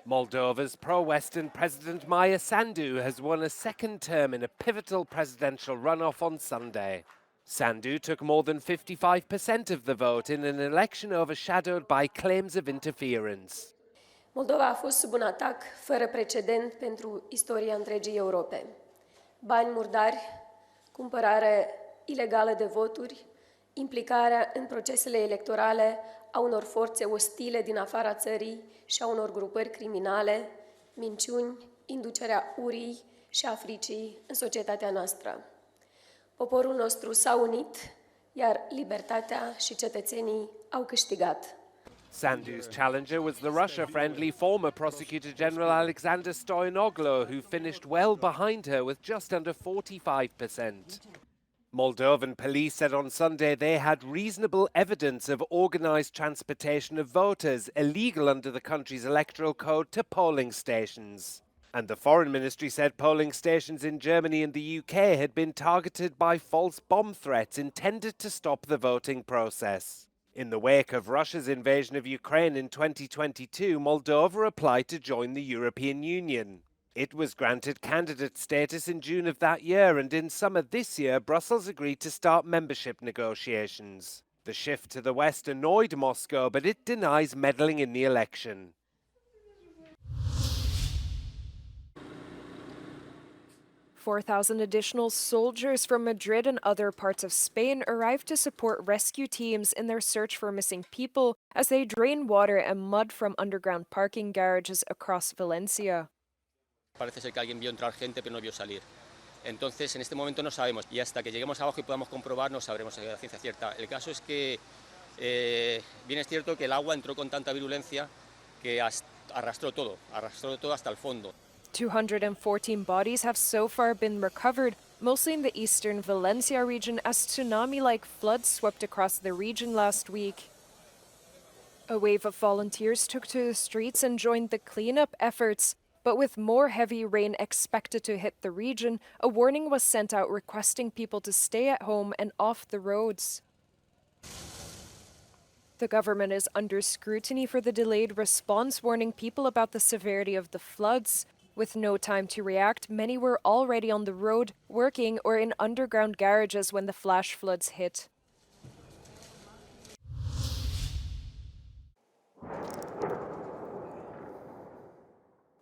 Moldova's pro-Western President Maya Sandu has won a second term in a pivotal presidential runoff on Sunday. Sandu took more than 55% of the vote in an election overshadowed by claims of interference. Moldova a fost sub un atac fără precedent pentru istoria întregii Europe. Bani murdari, cumpărare ilegală de voturi, implicarea în procesele electorale a unor forțe ostile din afara țării și a unor grupări criminale, minciuni, inducerea urii și a fricii în societatea noastră. Poporul nostru s-a unit, iar libertatea și cetățenii au câștigat. Sandu's challenger was the Russia-friendly former Prosecutor General Alexander Stoyanoglu, who finished well behind her with just under 45%. Moldovan police said on Sunday they had reasonable evidence of organised transportation of voters, illegal under the country's electoral code, to polling stations. And the Foreign Ministry said polling stations in Germany and the UK had been targeted by false bomb threats intended to stop the voting process. In the wake of Russia's invasion of Ukraine in 2022, Moldova applied to join the European Union. It was granted candidate status in June of that year, and in summer this year, Brussels agreed to start membership negotiations. The shift to the west annoyed Moscow, but it denies meddling in the election. "4,000 additional soldiers from Madrid and other parts of Spain arrived to support rescue teams in their search for missing people as they drain water and mud from underground parking garages across Valencia. Parece ser que alguien vio entrar gente pero no vio salir. Entonces, en este momento no sabemos, y hasta que lleguemos abajo y podamos comprobar no sabremos a ciencia cierta. El caso es que bien es cierto que el agua entró con tanta virulencia que arrastró todo hasta el fondo. 214 bodies have so far been recovered, mostly in the eastern Valencia region, as tsunami-like floods swept across the region last week. A wave of volunteers took to the streets and joined the cleanup efforts, but with more heavy rain expected to hit the region, a warning was sent out requesting people to stay at home and off the roads. The government is under scrutiny for the delayed response, warning people about the severity of the floods. With no time to react, many were already on the road, working or in underground garages when the flash floods hit.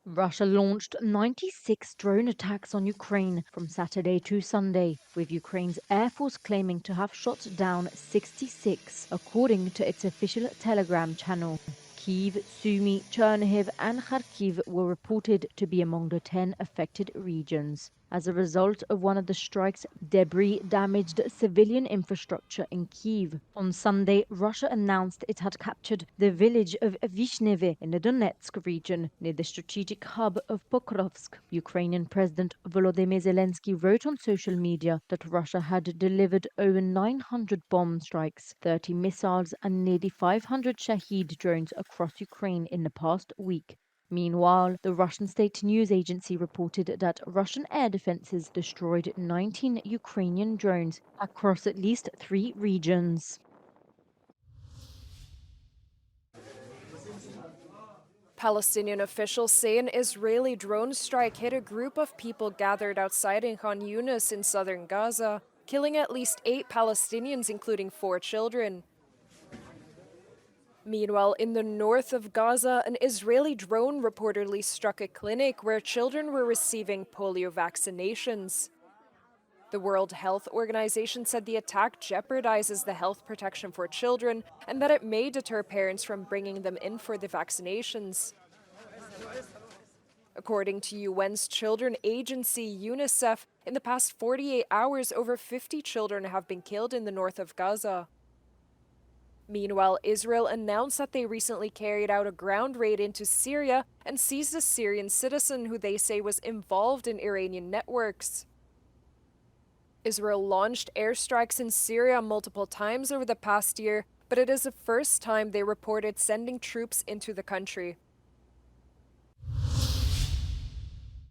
Russia launched 96 drone attacks on Ukraine from Saturday to Sunday, with Ukraine's Air Force claiming to have shot down 66, according to its official Telegram channel. Kyiv, Sumy, Chernihiv and Kharkiv were reported to be among the 10 affected regions. As a result of one of the strikes, debris damaged civilian infrastructure in Kyiv. On Sunday, Russia announced it had captured the village of Vishneve in the Donetsk region, near the strategic hub of Pokrovsk. Ukrainian President Volodymyr Zelensky wrote on social media that Russia had delivered over 900 bomb strikes, 30 missiles and nearly 500 Shahed drones across Ukraine in the past week. Meanwhile, the Russian state news agency reported that Russian air defenses destroyed 19 Ukrainian drones across at least 3 regions. Palestinian officials say an Israeli drone strike hit a group of people gathered outside in Khan Yunis in southern Gaza, killing at least 8 Palestinians, including 4 children. Meanwhile, in the north of Gaza, an Israeli drone reportedly struck a clinic where children were receiving polio vaccinations. The World Health Organization said the attack jeopardizes the health protection for children and that it may deter parents from bringing them in for the vaccinations. According to UN's children agency UNICEF, in the past 48 hours, over 50 children have been killed in the north of Gaza. Meanwhile, Israel announced that they recently carried out a ground raid into Syria and seized a Syrian citizen who they say was involved in Iranian networks. Israel launched airstrikes in Syria multiple times over the past year, but it is the first time they reported sending troops into the country.